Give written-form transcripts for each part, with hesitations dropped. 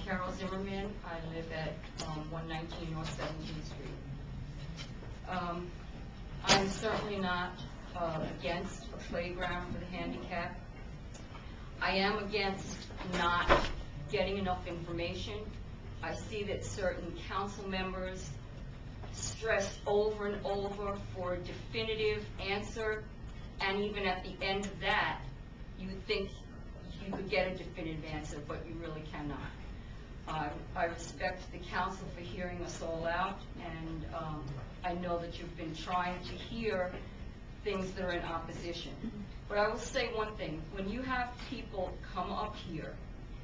Carol Zimmerman. I live at 119 North 17th Street. I'm certainly not against a playground for the handicapped. I am against not getting enough information. I see that certain council members stress over and over for a definitive answer, and even at the end of that, you think you could get a definitive answer, but you really cannot. I respect the council for hearing us all out, and I know that you've been trying to hear things that are in opposition. But I will say one thing, when you have people come up here,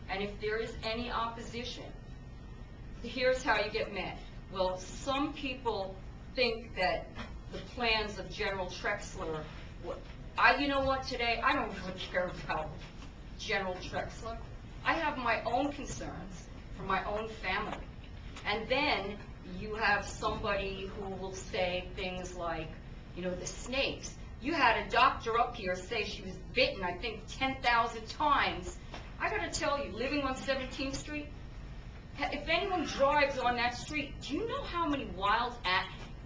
and if there is any opposition, here's how you get mad. Well, some people think that the plans of General Trexler, you know what, today, I don't really care about General Trexler. I have my own concerns for my own family. And then you have somebody who will say things like, you know, the snakes. You had a doctor up here say she was bitten, I think, 10,000 times. I gotta tell you, living on 17th Street, if anyone drives on that street, do you know how many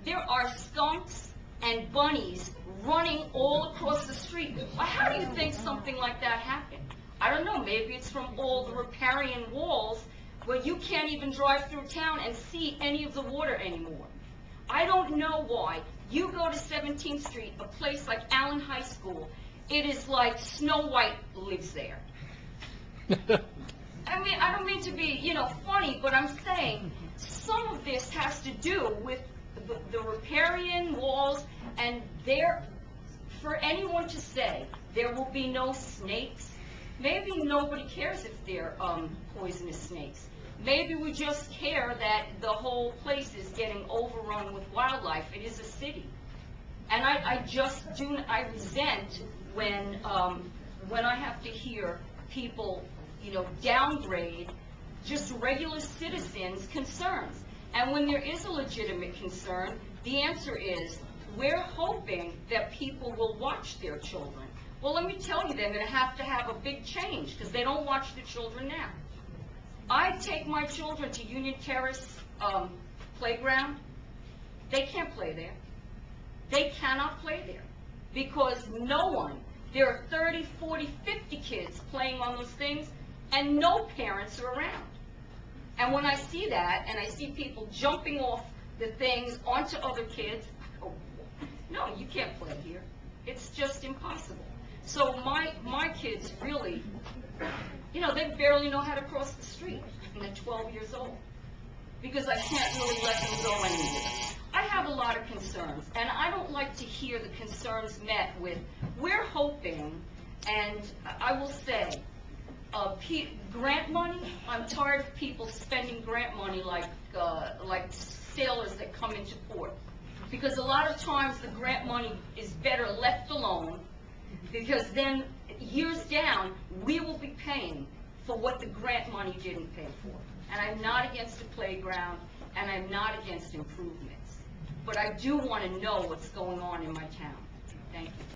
there are skunks and bunnies running all across the street? How do you think something like that happened? I don't know, maybe it's from all the riparian walls where you can't even drive through town and see any of the water anymore. I don't know why. You go to 17th Street, a place like Allen High School, it is like Snow White lives there. I mean, I don't mean to be, you know, funny, but I'm saying some of this has to do with the riparian walls, and for anyone to say there will be no snakes, maybe nobody cares if they're poisonous snakes. Maybe we just care that the whole place is getting overrun with wildlife. It is a city. And I resent when I have to hear people, you know, downgrade just regular citizens' concerns. And when there is a legitimate concern, the answer is, we're hoping that people will watch their children. Well, let me tell you, they're going to have a big change, because they don't watch the children now. I take my children to Union Terrace playground. They can't play there. They cannot play there, because there are 30, 40, 50 kids playing on those things, and no parents are around. And when I see that, and I see people jumping off the things onto other kids, no, you can't play here. It's just impossible. So my kids really, you know, they barely know how to cross the street, and they're 12 years old, because I can't really let them go anywhere. I have a lot of concerns, and I don't like to hear the concerns met with, we're hoping, and I will say, grant money, I'm tired of people spending grant money like sailors that come into port. Because a lot of times the grant money is better left alone, because then years down, we will be paying for what the grant money didn't pay for. And I'm not against the playground, and I'm not against improvements. But I do want to know what's going on in my town. Thank you.